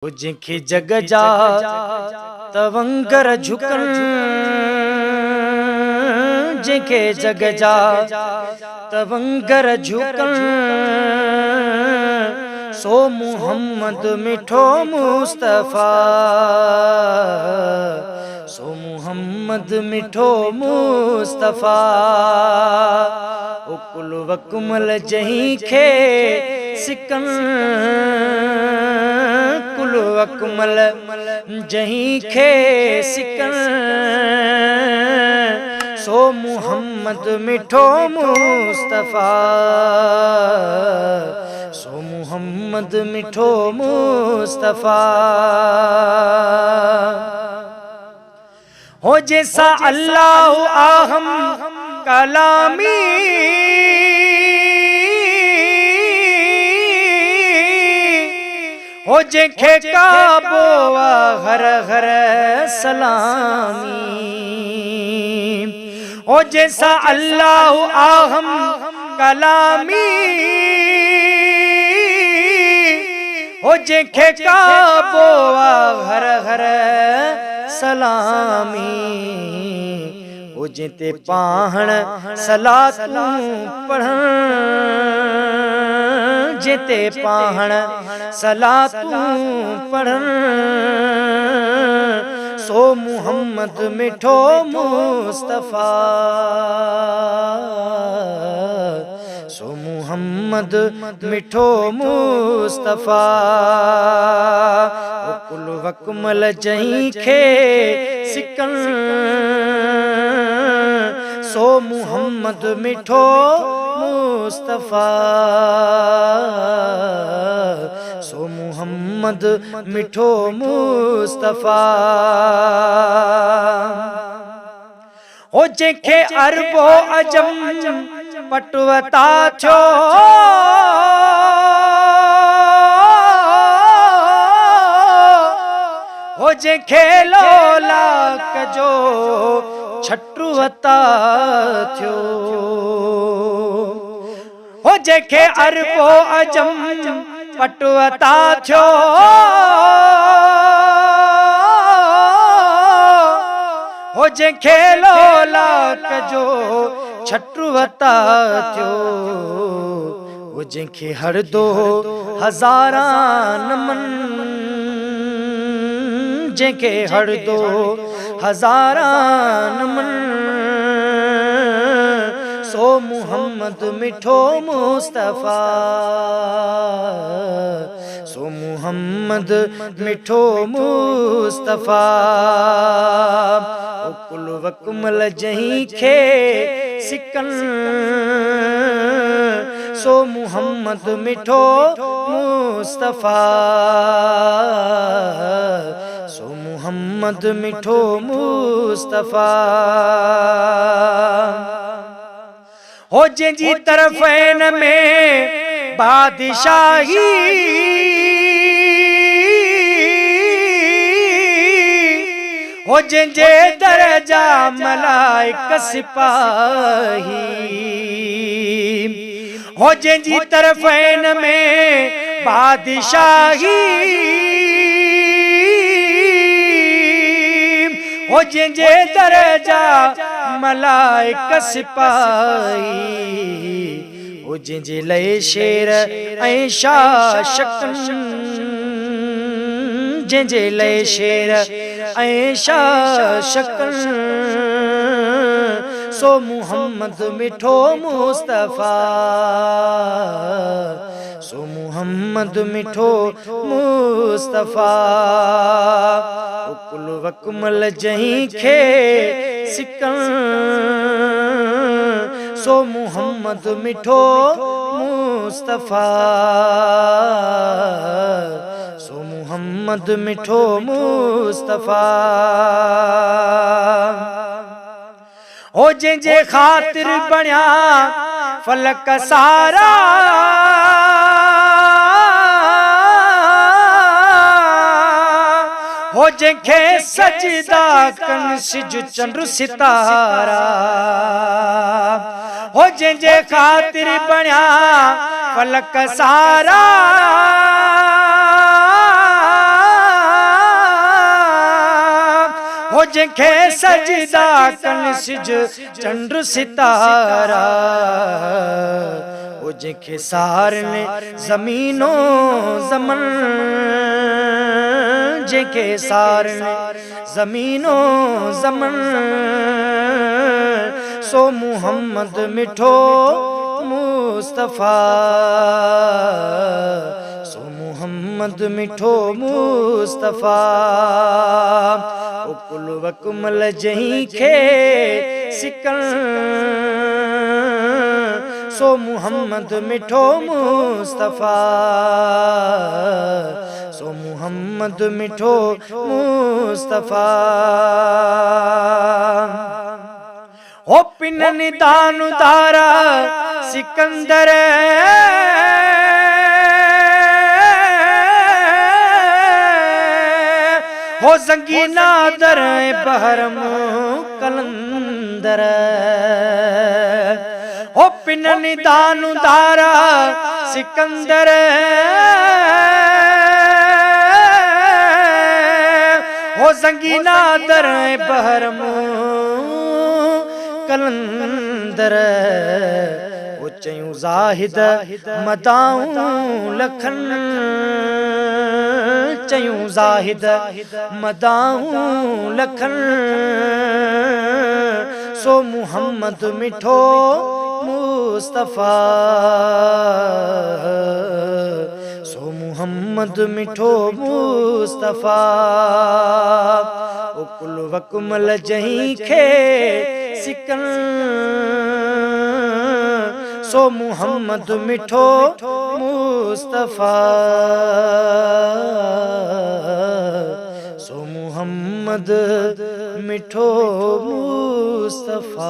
जंहिंखे जग जा तवंगर झुकन, जंहिंखे जग जा तवंगर झुकन, सो मुहम्मद मिठो मुस्तफा, सो मुहम्मद मिठो मुस्तफा। कुल वकुमल जंहिंखे सिकन, कुल वकुमल जंहिंखे सिकन, सो मुहम्मद मिठो मुस्तफा, सो मुहम्मद मिठो मुस्तफा। हो जैसा अल्लाह आहम कलामी, हो जंहिंखे काबो हर हर सलामी। हो जैसा अल्लाह आहम कलामी, हो जंहिंखे काबो हर हर सलामी। हो जिते पाहण सलातूं पढ़ण, जिते पाहण सलातूं पढ़ण, सो मुहम्मद मिठो मुस्तफा, सो मुहम्मद मिठो मुस्तफा। कुल वकुमल जंहिंखे सिकन, सो मुहम्मद मिठो मुस्तफा, सो मुहम्मद मिठो मुस्तफा। हो जंहिंखे अरबो अजम पटवता थियो, हो जंहिंखे लोलाक जो छटवता थियो, हो जंहिंखे अरबो अजम पटवता थियो, हो जंहिंखे लोलाक जो छटवता थियो, हो जंहिंखे हर दो हज़ारां नमन, जंहिंखे हर दो हज़ारां नमन, सो मुहम्मद मिठो मुस्तफा, सो मुहम्मद मिठो मुस्तफा। कुल वकुमल जंहिंखे सिकन, सो मुहम्मद मिठो मुस्तफा, सो मुहम्मद मिठो मुस्तफा। हो जंहिंजी तरफ़ैन में बादशाही, हो जंहिंजे दरजा मलाइक सिपाही, हो जंहिंजी तरफ़ैन में बादशाही, हो जंहिंजे दरजा मलाइक सिपाही, हो जंहिंजे लय शेर ऐं शाशकन, जंहिंजे लय शेर ऐं शाशकन, सो मुहम्मद मिठो मुस्तफा, सो मुहम्मद मिठो मुस्तफा। कुल वकुमल जंहिंखे सिकन, सो मुहम्मद मिठो मुस्तफा, सो मुहम्मद मिठो मुस्तफा। हो जंहिंजे ख़ातिर बणिया फलक सारा, हो जंहिंखे सजदा कन सिज चंड सितारा, हो जंहिंजे ख़ातिर बणिया फलक सारा, हो जंखे सजदा कन सिज चंड सितारा, हो जंखे सारने ज़मीनो ज़मन, जंखे सारने ज़मीनो ज़मन, सो मुहम्मद मिठो मुस्तफ़ा, सो मुहम्मद मिठो मुस्तफ़ा। ओ कुल वकुमल जहीं खे सिकन, सो मुहम्मद मिठो मुस्तफ़ा, सो मुहम्मद मिठो मुस्तफ़ा। हो पिनन दानु दारा सिकंदर, हो ज़ंगीना दर बहरम कलंदर, हो पिनन दानु दारा सिकंदर, हो ज़ंगीना दर बहरम कलंदर। वो चयूं ज़ाहिद मदाऊं लखन, चयूं ज़ाहिद मदाऊं लखन, सो मुहम्मद मिठो मुस्तफ़ा, सो मुहम्मद मिठो मुस्तफ़ा। ओ कुल वकुमल जहीं खे सिकन, सो मुहम्मद मिठो मुस्तफ़ा, सो मुहम्मद मिठो मुस्तफ़ा।